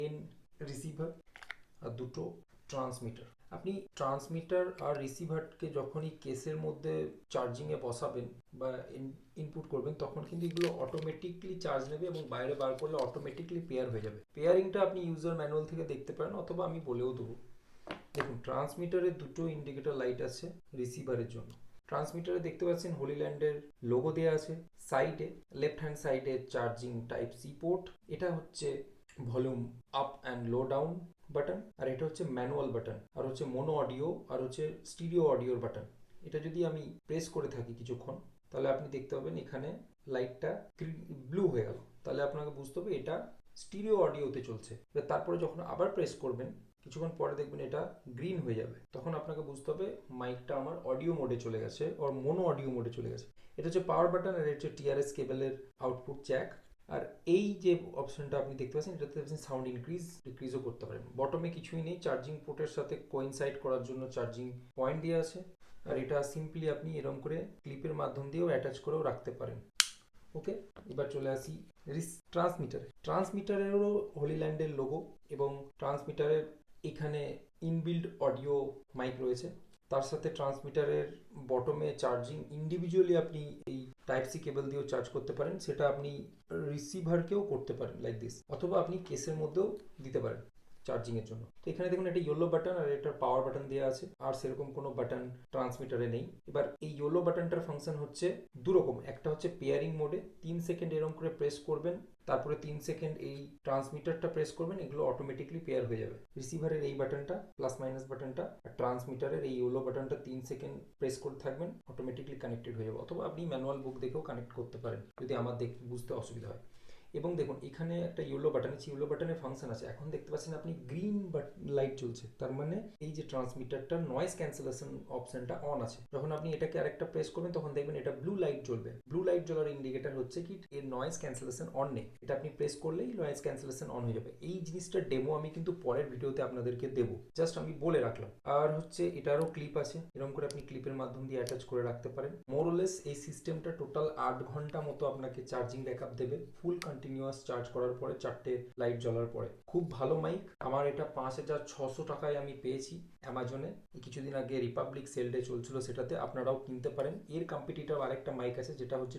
Main receiver আর দুটো transmitter. আপনি transmitter আর রিসিভারকে যখনই কেসের মধ্যে চার্জিংয়ে বসাবেন বা ইনপুট করবেন তখন কিন্তু এগুলো অটোমেটিকলি চার্জ নেবে এবং বাইরে বার করলে অটোমেটিকলি পেয়ার হয়ে যাবে। পেয়ারিংটা আপনি ইউজার ম্যানুয়াল থেকে দেখতে পারেন অথবা আমি বলেও দেবো। দেখুন টার্মিটারে দুটো ইন্ডিকেটর লাইট আছে রিসিভারের জন্য। ট্রান্সমিটারে দেখতে পাচ্ছেন হোলিল্যান্ডের লোগো দেওয়া আছে। সাইডে লেফট হ্যান্ড সাইডে চার্জিং টাইপ সি পোর্ট, এটা হচ্ছে volume up and low down button, আর এটা হচ্ছে ম্যানুয়াল বাটন, আর হচ্ছে মোনো অডিও আর হচ্ছে স্টিরিও অডিওর বাটন। এটা যদি আমি প্রেস করে থাকি কিছুক্ষণ তাহলে আপনি দেখতে পাবেন এখানে লাইটটা ব্লু হয়ে গেল, তাহলে আপনাকে বুঝতে হবে এটা স্টিরিও অডিওতে চলছে। তারপরে যখন আবার প্রেস করবেন কিছুক্ষণ পরে দেখবেন এটা গ্রিন হয়ে যাবে, তখন আপনাকে বুঝতে হবে মাইকটা আমার অডিও মোডে চলে গেছে ওর মোনো অডিও মোডে চলে গেছে। এটা হচ্ছে পাওয়ার বাটন আর এটা হচ্ছে টিআরএস কেবলের আউটপুট জ্যাক। আর এই যে অপশনটা আপনি দেখতে পাচ্ছেন এটাতে আপনি সাউন্ড ডিক্রিজও করতে পারেন। বটমে কিছুই নেই, চার্জিং পোর্টের সাথে কোইনসাইড করার জন্য চার্জিং পয়েন্ট দিয়ে আছে। আর এটা সিম্পলি আপনি এরকম করে ক্লিপের মাধ্যম দিয়েও অ্যাটাচ করেও রাখতে পারেন। ওকে, এবার চলে আসি ট্রান্সমিটারেরও হোলিল্যান্ডের লোগো এবং ট্রান্সমিটারের এখানে ইনবিল্ড অডিও মাইক রয়েছে। তার সাথে ট্রান্সমিটারের বটমে চার্জিং ইন্ডিভিজুয়ালি আপনি এই টাইপ সি কেবল দিয়েও চার্জ করতে পারেন, সেটা আপনি রিসিভারকেও করতে পারেন লাইক দিস, অথবা আপনি কেসের মধ্যেও দিতে পারেন চার্জিং এর জন্য। তো এখানে দেখুন একটা ইয়েলো বাটন আর এটার পাওয়ার বাটন দেওয়া আছে, আর সেরকম কোনো বাটন ট্রান্সমিটারে নেই। এবার এই ইয়েলো বাটনটার ফাংশন হচ্ছে দুরকম, একটা হচ্ছে পেয়ারিং মোডে 3 সেকেন্ড এরকম করে প্রেস করবেন, তারপরে 3 সেকেন্ড এই ট্রান্সমিটারটা প্রেস করবেন, এগুলো অটোমেটিকলি পেয়ার হয়ে যাবে। রিসিভারের এই বাটনটা প্লাস মাইনাস বাটনটা আর ট্রান্সমিটারের এই ইয়েলো বাটনটা 3 সেকেন্ড প্রেস করে থাকবেন, অটোমেটিকলি কানেক্টেড হয়ে যাবে। অথবা আপনি ম্যানুয়াল বুক দেখেও কানেক্ট করতে পারেন যদি আমার বুঝতে অসুবিধা হয়। এবং দেখুন এখানে একটা ইয়েলো বাটন আছে, ইয়েলো বাটনের ফাংশন আছে। এখন দেখতে পাচ্ছেন আপনি গ্রিন লাইট জ্বলছে, তার মানে এই যে ট্রান্সমিটারটা নয়েজ ক্যান্সেলেশন অপশনটা অন আছে। যখন আপনি এটাকে আরেকটা প্রেস করবেন তখন দেখবেন এটা ব্লু লাইট জ্বলবে। ব্লু লাইট জ্বলার ইন্ডিকেটর হচ্ছে কি এর নয়েজ ক্যান্সেলেশন অন নেই, এটা আপনি প্রেস করলেই নয়েজ ক্যান্সেলেশন অন হয়ে যাবে। এই জিনিসটার ডেমো আমি কিন্তু পরের ভিডিওতে আপনাদেরকে দেবো, জাস্ট আমি বলে রাখলাম। আর হচ্ছে এটারও ক্লিপ আছে, এরকম করে আপনি ক্লিপের মাধ্যম দিয়ে অ্যাটাচ করে রাখতে পারেন। মোরলেস এই সিস্টেমটা টোটাল 8 ঘন্টা মতো আপনাকে চার্জিং ব্যাকআপ দেবে, ফুল কন্টিনিউয়াস চার্জ করার পরে 4টে লাইট জ্বলার পরে। খুব ভালো মাইক। আমার এটা 5600 টাকায় আমি পেয়েছি অ্যামাজনে, কিছুদিন আগে রিপাবলিক সেল ডে চলছিল, সেটাতে আপনারাও কিনতে পারেন। এর কম্পিটিটর আরেকটা মাইক আছে যেটা হচ্ছে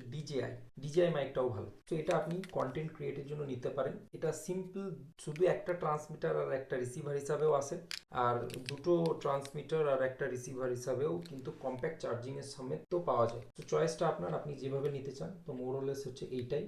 ডিজেআই মাইকটাও ভালো। তো এটা আপনি কন্টেন্ট ক্রিয়েটের জন্য নিতে পারেন। এটা সিম্পল, শুধু একটা ট্রান্সমিটার আর একটা রিসিভার হিসাবেও আসে, আর দুটো ট্রান্সমিটার আর একটা রিসিভার হিসাবেও কিন্তু কম্প্যাক্ট চার্জিং এর সমেত তো পাওয়া যায়। তো চয়েসটা আপনার, আপনি যেভাবে নিতে চান। তো মোরলেস হচ্ছে এইটাই।